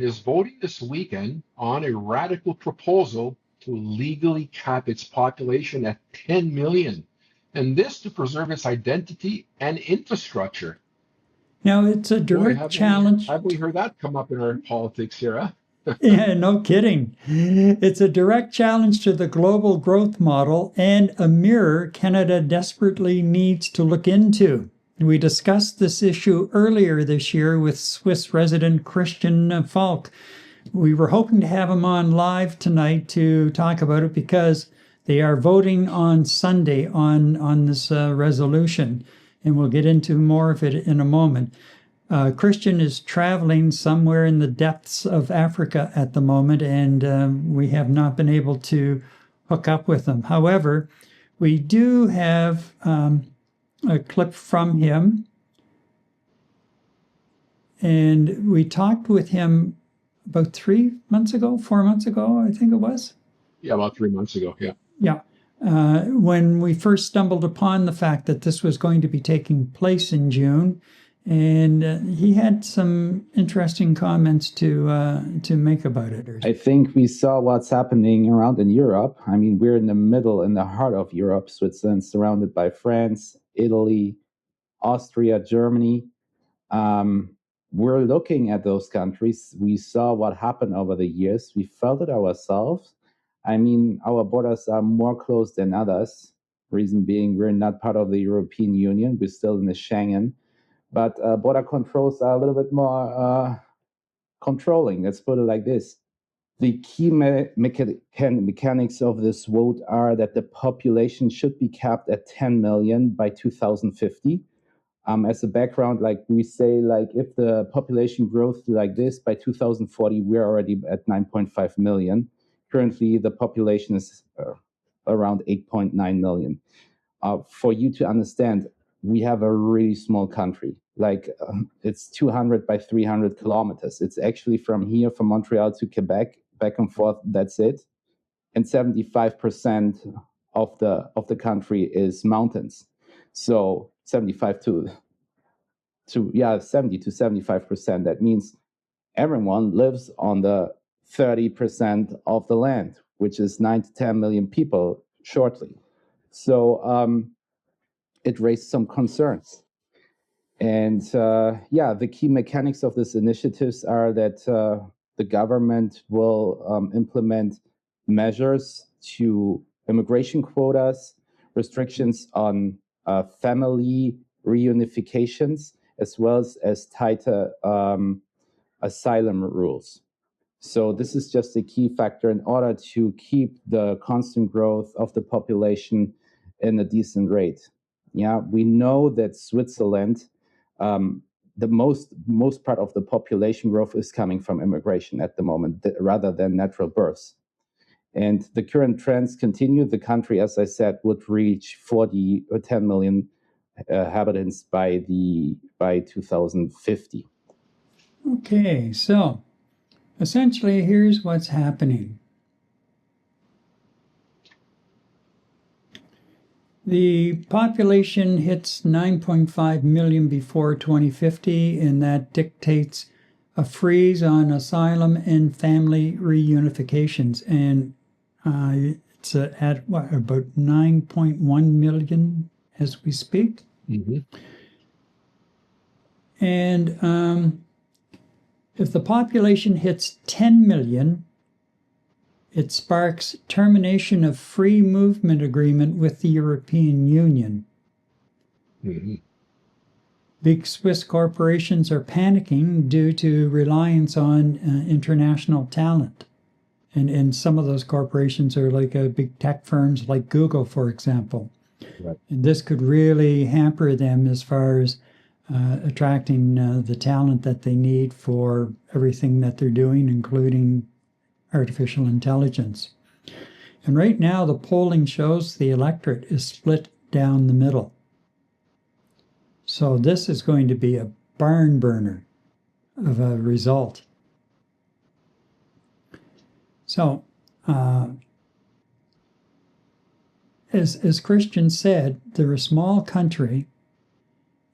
Christian is voting this weekend on a radical proposal to legally cap its population at 10 million, and this to preserve its identity and infrastructure. Now, it's a Boy, direct challenge. have we heard that come up in our politics here, huh? Yeah, no kidding. It's a direct challenge to the global growth model and a mirror Canada desperately needs to look into. We discussed this issue earlier this year with Swiss resident Christian Falk. We were hoping to have him on live tonight to talk about it because they are voting on Sunday on this resolution, and we'll get into more of it in a moment. Christian is traveling somewhere in the depths of Africa at the moment, and we have not been able to hook up with him. However, we do have a clip from him, and we talked with him about 4 months ago, I think it was. Yeah, about 3 months ago, yeah. Yeah. When we first stumbled upon the fact that this was going to be taking place in June, and he had some interesting comments to make about it. I think we saw what's happening around in Europe. I mean, we're in the heart of Europe, Switzerland, surrounded by France, Italy, Austria, Germany. We're looking at those countries. We saw what happened over the years. We felt it ourselves. I mean, our borders are more closed than others. Reason being, we're not part of the European Union. We're still in the Schengen. But border controls are a little bit more controlling. Let's put it like this. The key mechanics of this vote are that the population should be capped at 10 million by 2050. As a background, like we say, like if the population grows like this by 2040, we're already at 9.5 million. Currently, the population is around 8.9 million. For you to understand, we have a really small country. Like it's 200 by 300 kilometers. It's actually from here, from Montreal to Quebec, back and forth. That's it. And 75% of the country is mountains. So 70 to 75%. That means everyone lives on the 30% of the land, which is 9 to 10 million people shortly. So it raised some concerns. And the key mechanics of this initiatives are that the government will implement measures to immigration quotas, restrictions on family reunifications, as well as tighter asylum rules. So this is just a key factor in order to keep the constant growth of the population in a decent rate. Yeah, we know that Switzerland, the most part of the population growth is coming from immigration at the moment, rather than natural births. And the current trends continue. The country, as I said, would reach 40 or 10 million inhabitants by 2050. Okay, so essentially, here's what's happening. The population hits 9.5 million before 2050, and that dictates a freeze on asylum and family reunifications. And it's at about 9.1 million as we speak. Mm-hmm. And if the population hits 10 million, it sparks termination of free movement agreement with the European Union. Mm-hmm. Big Swiss corporations are panicking due to reliance on international talent. And some of those corporations are like big tech firms like Google, for example. Right. And this could really hamper them as far as attracting the talent that they need for everything that they're doing, including artificial intelligence. And right now, the polling shows the electorate is split down the middle. So this is going to be a barn burner of a result. So, as Christian said, they're a small country,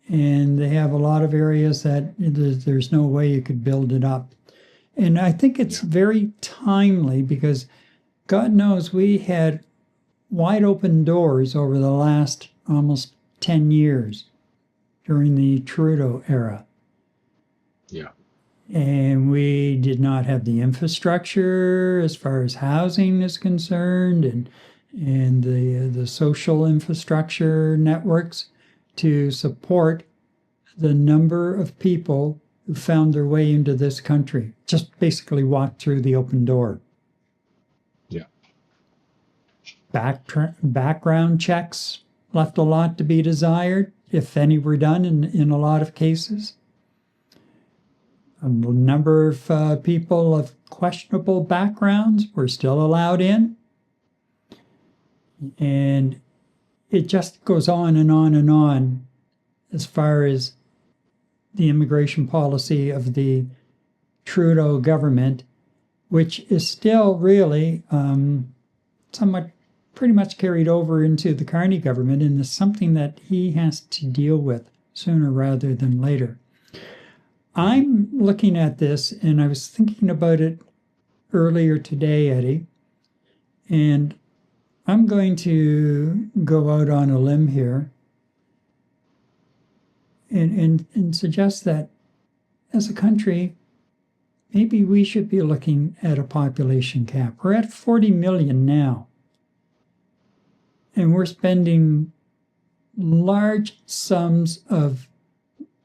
and they have a lot of areas that there's no way you could build it up. And I think it's very timely because God knows we had wide open doors over the last almost 10 years during the Trudeau era. Yeah. And we did not have the infrastructure as far as housing is concerned and the social infrastructure networks to support the number of people who found their way into this country, just basically walked through the open door. Yeah. Background checks left a lot to be desired, if any were done in a lot of cases. A number of people of questionable backgrounds were still allowed in. And it just goes on and on and on as far as the immigration policy of the Trudeau government, which is still really somewhat pretty much carried over into the Carney government, and is something that he has to deal with sooner rather than later. I'm looking at this, and I was thinking about it earlier today, Eddie, and I'm going to go out on a limb here and suggest that as a country, maybe we should be looking at a population cap. We're at 40 million now, and we're spending large sums of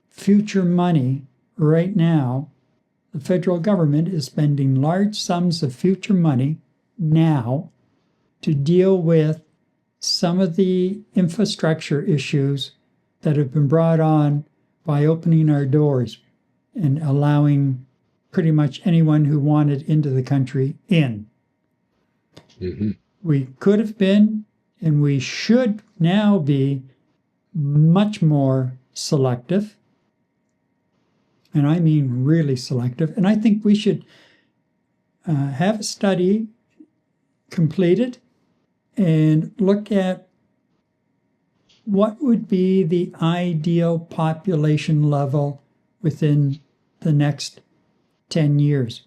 future money right now. The federal government is spending large sums of future money now to deal with some of the infrastructure issues that have been brought on by opening our doors and allowing pretty much anyone who wanted into the country in. Mm-hmm. We could have been, and we should now be, much more selective. And I mean really selective. And I think we should have a study completed and look at what would be the ideal population level within the next 10 years.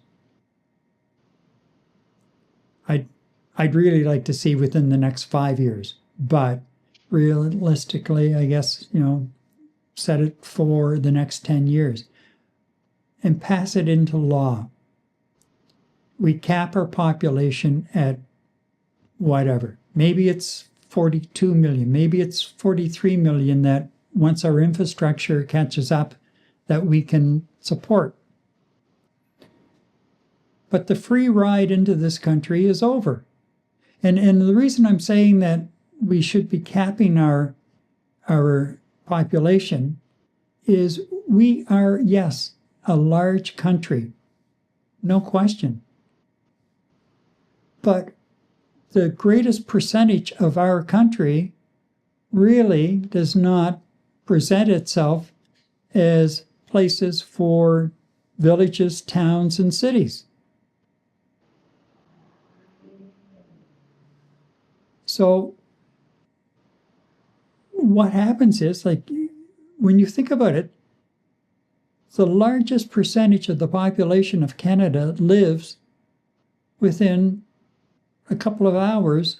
I'd really like to see within the next 5 years, but realistically, I guess, set it for the next 10 years and pass it into law. We cap our population at whatever. Maybe it's 42 million, maybe it's 43 million that once our infrastructure catches up that we can support. But the free ride into this country is over. And the reason I'm saying that we should be capping our population is we are, yes, a large country, no question. But the greatest percentage of our country really does not present itself as places for villages, towns, and cities. So what happens is, like, when you think about it, the largest percentage of the population of Canada lives within a couple of hours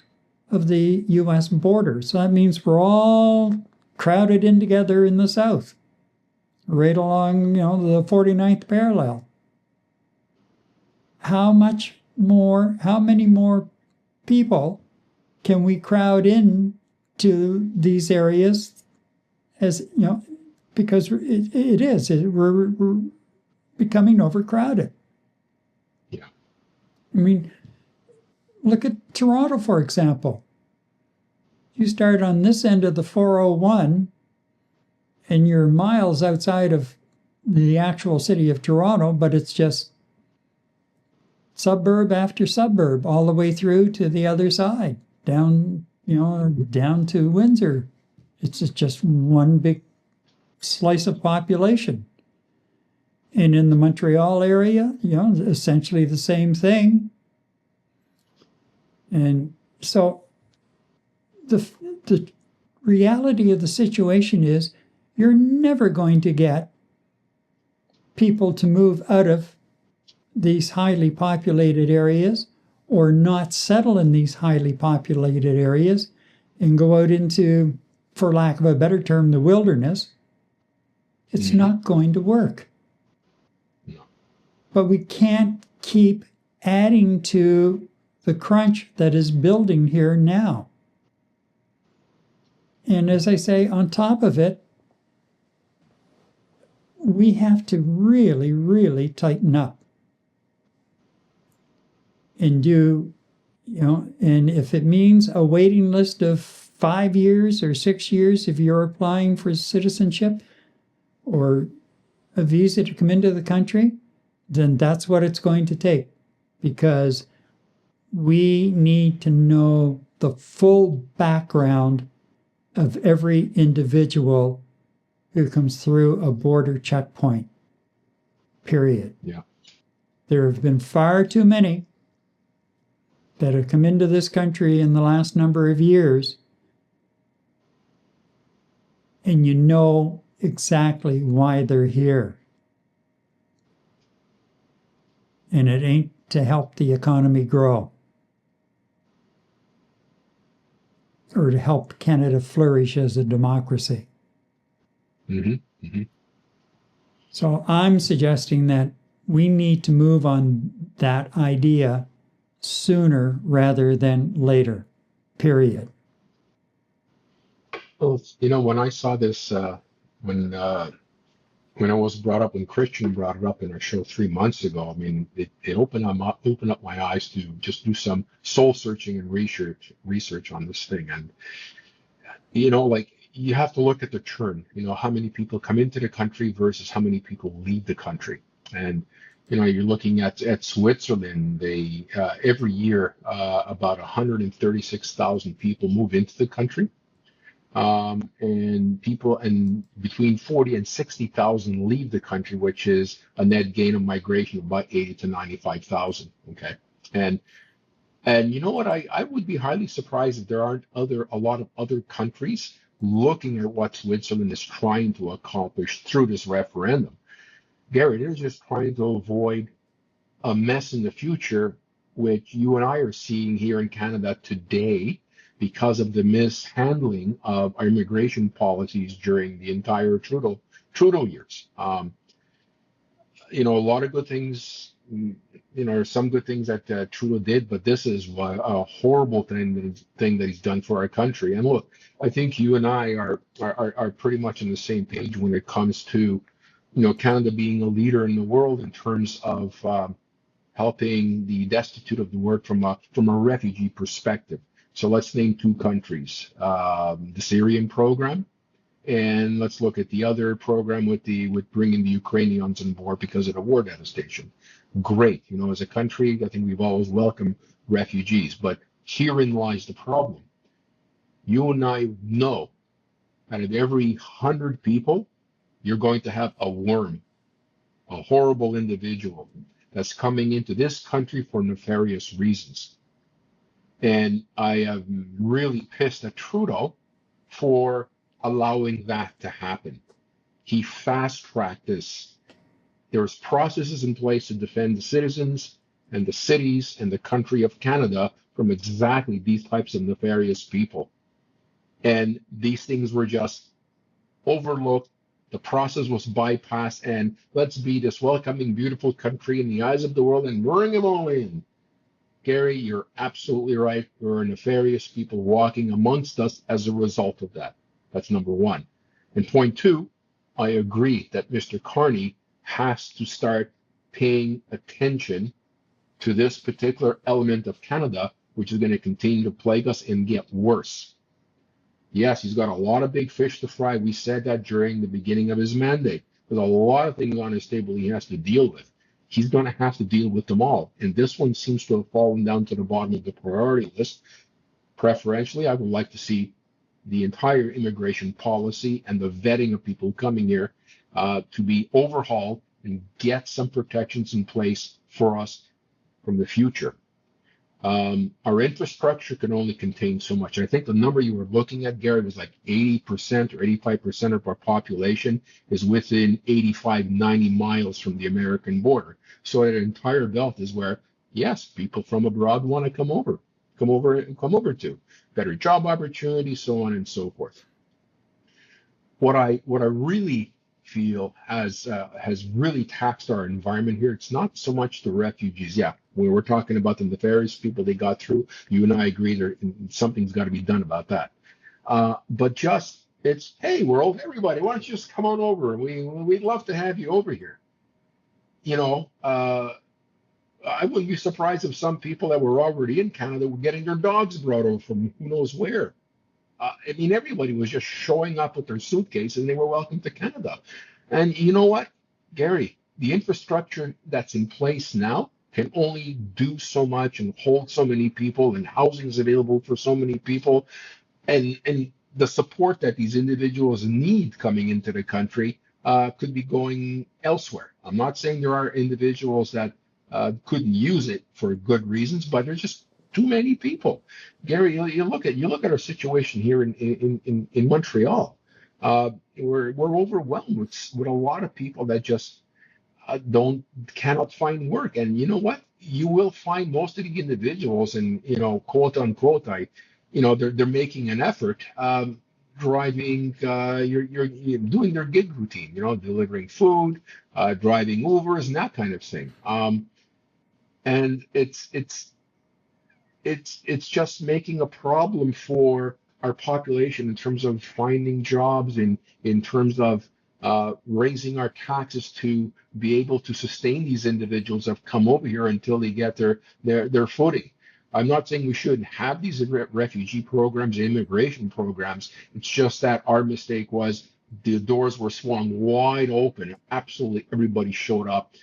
of the U.S. border. So that means we're all crowded in together in the south, right along, the 49th parallel. How many more people can we crowd in to these areas because we're becoming overcrowded. Yeah. I mean, look at Toronto, for example. You start on this end of the 401 and you're miles outside of the actual city of Toronto, but it's just suburb after suburb all the way through to the other side, down to Windsor. It's just one big slice of population. And in the Montreal area, essentially the same thing. And so the reality of the situation is you're never going to get people to move out of these highly populated areas or not settle in these highly populated areas and go out into, for lack of a better term, the wilderness, it's not going to work. No. But we can't keep adding to the crunch that is building here now. And as I say, on top of it, we have to really, really tighten up and do, and if it means a waiting list of 5 years or 6 years if you're applying for citizenship or a visa to come into the country, then that's what it's going to take, because we need to know the full background of every individual who comes through a border checkpoint, period. Yeah. There have been far too many that have come into this country in the last number of years, and you know exactly why they're here. And it ain't to help the economy grow or to help Canada flourish as a democracy. So I'm suggesting that we need to move on that idea sooner rather than later, period. Well, when I saw this, when I was brought up, when Christian brought it up in our show 3 months ago, I mean, it opened up my eyes to just do some soul searching and research on this thing. And, like, you have to look at the churn, how many people come into the country versus how many people leave the country. And, you're looking at Switzerland, they every year about 136,000 people move into the country. And between 40 and 60,000 leave the country, which is a net gain of migration of about 80 to 95,000. Okay. And you know what? I would be highly surprised if there aren't a lot of other countries looking at what Switzerland is trying to accomplish through this referendum. Gary, they're just trying to avoid a mess in the future, which you and I are seeing here in Canada today because of the mishandling of our immigration policies during the entire Trudeau years. A lot of good things, some good things that Trudeau did, but this is a horrible thing that he's done for our country. And look, I think you and I are pretty much on the same page when it comes to, Canada being a leader in the world in terms of helping the destitute of the world from a refugee perspective. So let's name 2 countries, the Syrian program, and let's look at the other program with bringing the Ukrainians on board because of the war devastation. Great, as a country, I think we've always welcomed refugees, but herein lies the problem. You and I know out of every 100 people, you're going to have a worm, a horrible individual that's coming into this country for nefarious reasons. And I am really pissed at Trudeau for allowing that to happen. He fast-tracked this. There's processes in place to defend the citizens and the cities and the country of Canada from exactly these types of nefarious people. And these things were just overlooked. The process was bypassed, and let's be this welcoming, beautiful country in the eyes of the world and bring them all in. Gary, you're absolutely right. There are nefarious people walking amongst us as a result of that. That's number 1. And point 2, I agree that Mr. Carney has to start paying attention to this particular element of Canada, which is going to continue to plague us and get worse. Yes, he's got a lot of big fish to fry. We said that during the beginning of his mandate. There's a lot of things on his table he has to deal with. He's going to have to deal with them all. And this one seems to have fallen down to the bottom of the priority list. Preferentially, I would like to see the entire immigration policy and the vetting of people coming here to be overhauled and get some protections in place for us from the future. Our infrastructure can only contain so much. And I think the number you were looking at, Gary, was like 80% or 85% of our population is within 85, 90 miles from the American border. So an entire belt is where, yes, people from abroad want to come over to better job opportunities, so on and so forth. What I really feel has really taxed our environment here. It's not so much the refugees. Yeah, when we're talking about the nefarious people they got through, you and I agree there something's got to be done about that. But just it's hey, we're old everybody. Why don't you just come on over? We'd love to have you over here. You know, I wouldn't be surprised if some people that were already in Canada were getting their dogs brought over from who knows where. I mean, everybody was just showing up with their suitcase and they were welcome to Canada. And you know what, Gary, the infrastructure that's in place now can only do so much and hold so many people, and housing is available for so many people. And the support that these individuals need coming into the country could be going elsewhere. I'm not saying there are individuals that couldn't use it for good reasons, but there's just too many people. Gary, you look at our situation here in Montreal. We're overwhelmed with a lot of people that just don't cannot find work. And you know what? You will find most of the individuals, and quote unquote, they're making an effort. Driving, you're doing their gig routine, delivering food, driving Ubers, and that kind of thing. And it's just making a problem for our population in terms of finding jobs, in terms of raising our taxes to be able to sustain these individuals that have come over here until they get their footing. I'm not saying we shouldn't have these refugee programs, immigration programs. It's just that our mistake was the doors were swung wide open. Absolutely everybody showed up.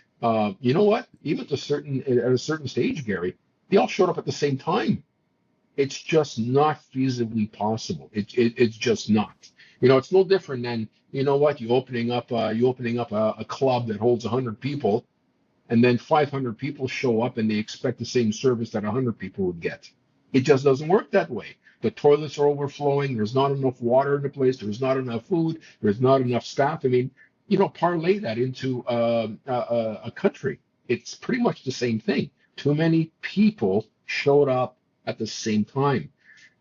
You know what? Even at a certain stage, Gary, they all showed up at the same time. It's just not feasibly possible. It's just not. It's no different than what you opening up a club that holds 100 people, and then 500 people show up and they expect the same service that 100 people would get. It just doesn't work that way. The toilets are overflowing. There's not enough water in the place. There's not enough food. There's not enough staff. I mean, parlay that into a country. It's pretty much the same thing. Too many people showed up at the same time.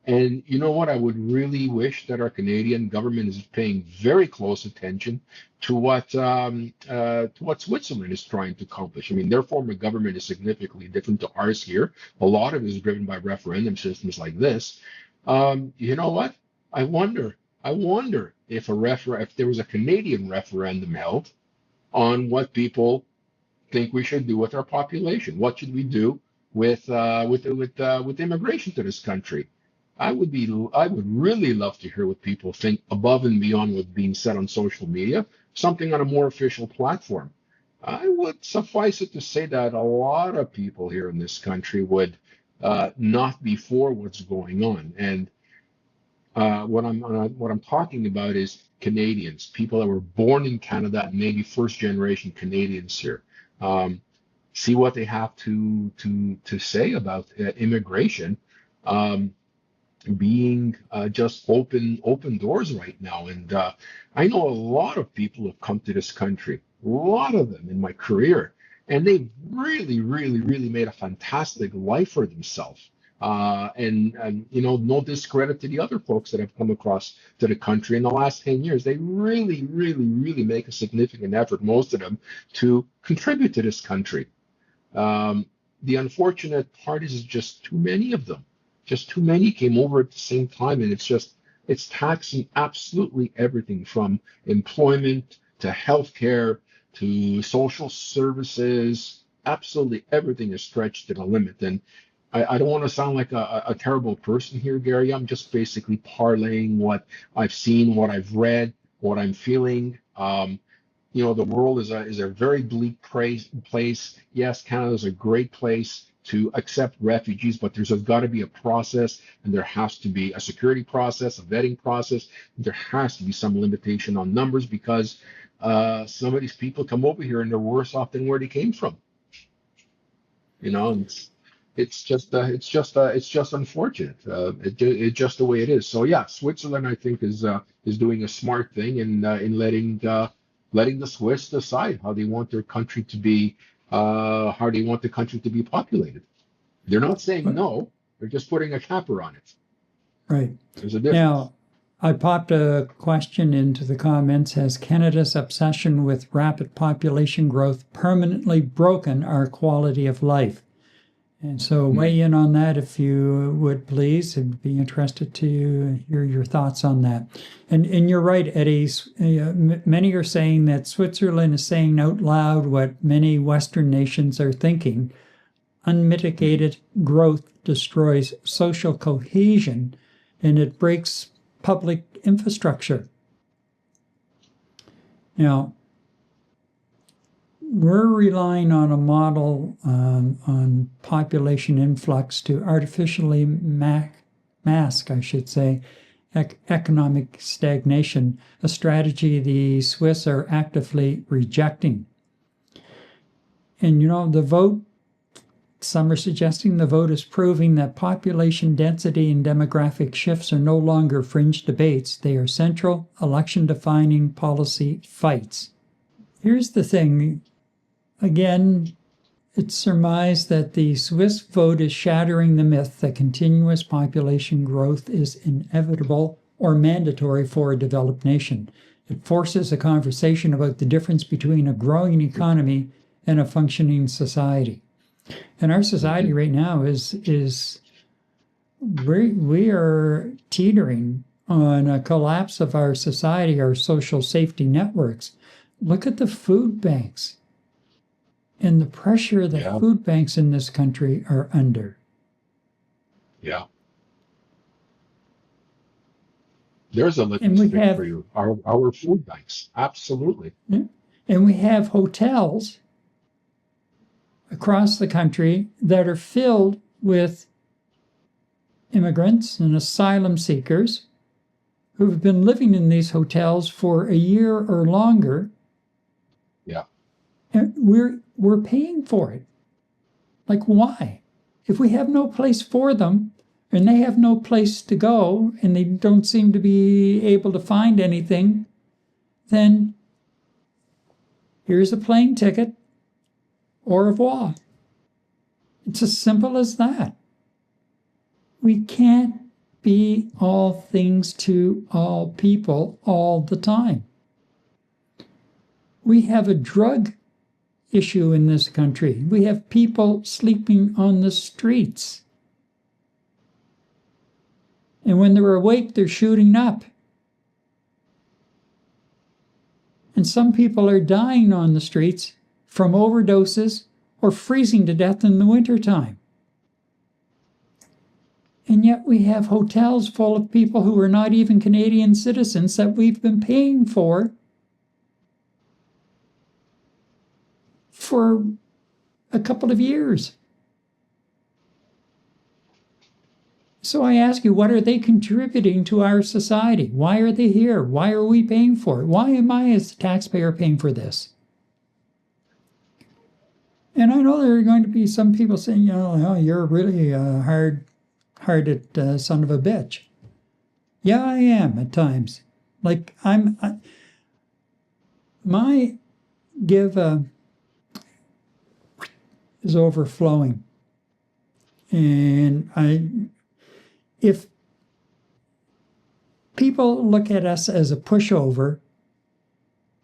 And you know what? I would really wish that our Canadian government is paying very close attention to what Switzerland is trying to accomplish. I mean, their form of government is significantly different to ours here. A lot of it is driven by referendum systems like this. You know what? I wonder if if there was a Canadian referendum held on what people think we should do with our population. What should we do with immigration to this country? I would really love to hear what people think above and beyond what's being said on social media, something on a more official platform. I would suffice it to say that a lot of people here in this country would not be for what's going on. And what I'm talking about is Canadians, people that were born in Canada and maybe first generation Canadians here. See what they have to say about immigration. Being just open doors right now. And I know a lot of people have come to this country, a lot of them in my career, and they've really, really, really made a fantastic life for themselves. And no discredit to the other folks that have come across to the country in the last 10 years. They really, really, really make a significant effort, most of them, to contribute to this country. The unfortunate part is just too many of them. Just too many came over at the same time, and it's taxing absolutely everything from employment to healthcare to social services. Absolutely everything is stretched to the limit. And I don't want to sound like a terrible person here, Gary. I'm just basically parlaying what I've seen, what I've read, what I'm feeling. The world is a very bleak place. Yes, Canada is a great place to accept refugees, but there's got to be a process, and there has to be a security process, a vetting process. There has to be some limitation on numbers, because some of these people come over here and they're worse off than where they came from. it's just unfortunate. It's just the way it is. So yeah, Switzerland I think is doing a smart thing in letting the Swiss decide how they want their country to be how they want the country to be populated. They're not saying no. They're just putting a capper on it. Right. There's a difference. Now, I popped a question into the comments. Has Canada's obsession with rapid population growth permanently broken our quality of life? And so weigh in on that if you would, please. I'd be interested to hear your thoughts on that. And you're right, Eddie. Many are saying that Switzerland is saying out loud what many Western nations are thinking. Unmitigated growth destroys social cohesion and it breaks public infrastructure. Now, we're relying on a model on population influx to artificially mask, I should say, economic stagnation, a strategy the Swiss are actively rejecting. And the vote, some are suggesting the vote is proving that population density and demographic shifts are no longer fringe debates. They are central, election-defining policy fights. Here's the thing. Again, it's surmised that the Swiss vote is shattering the myth that continuous population growth is inevitable or mandatory for a developed nation. It forces a conversation about the difference between a growing economy and a functioning society. And our society right now is we are teetering on a collapse of our society, our social safety networks. Look at the food banks and the pressure that food banks in this country are under. Yeah. There's a litmus stick for you. Our food banks. Absolutely. And we have hotels across the country that are filled with immigrants and asylum seekers who have been living in these hotels for a year or longer. Yeah. And we're paying for it. Like, why? If we have no place for them and they have no place to go and they don't seem to be able to find anything, then here's a plane ticket. Au revoir. It's as simple as that. We can't be all things to all people all the time. We have a drug issue in this country. We have people sleeping on the streets. And when they're awake, they're shooting up. And some people are dying on the streets from overdoses or freezing to death in the wintertime. And yet we have hotels full of people who are not even Canadian citizens that we've been paying for a couple of years. So I ask you, what are they contributing to our society? Why are they here? Why are we paying for it? Why am I, as a taxpayer, paying for this? And I know there are going to be some people saying, you're really a hard-hearted son of a bitch. Yeah, I am at times. Like, my give is overflowing. And if people look at us as a pushover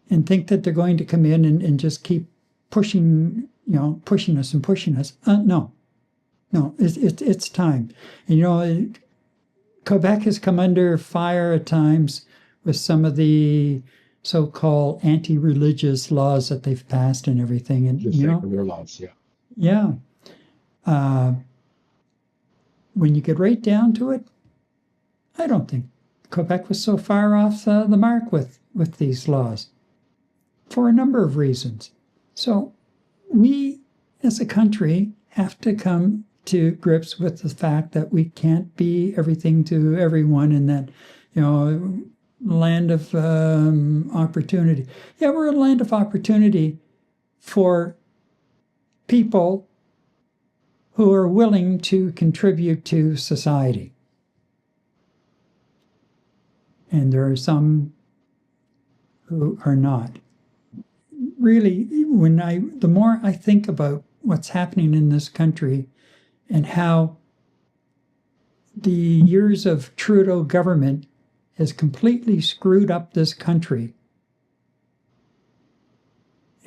and think that they're going to come in and just keep pushing us. No, it's time. And, Quebec has come under fire at times with some of the so-called anti-religious laws that they've passed and everything. And their laws, yeah. When you get right down to it, I don't think Quebec was so far off the mark with these laws for a number of reasons. So we, as a country, have to come to grips with the fact that we can't be everything to everyone, and that, land of opportunity. Yeah, we're a land of opportunity for people who are willing to contribute to society. And there are some who are not. Really, the more I think about what's happening in this country and how the years of Trudeau government has completely screwed up this country,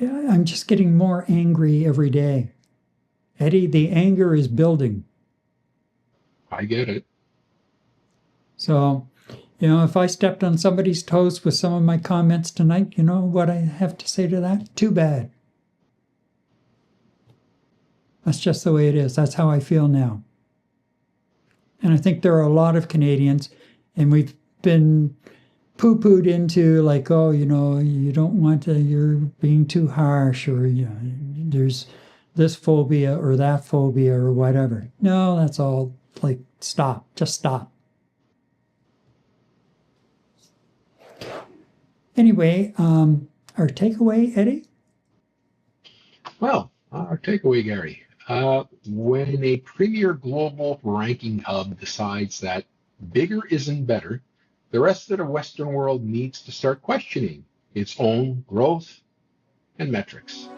I'm just getting more angry every day. Eddie, the anger is building. I get it. So, if I stepped on somebody's toes with some of my comments tonight, you know what I have to say to that? Too bad. That's just the way it is. That's how I feel now. And I think there are a lot of Canadians, and we've been poo-pooed into like, oh, you don't want to, you're being too harsh, or there's this phobia or that phobia or whatever. No, that's all like, stop, just stop. Anyway, our takeaway, Eddie? Well, our takeaway, Gary. When a premier global ranking hub decides that bigger isn't better, the rest of the Western world needs to start questioning its own growth and metrics.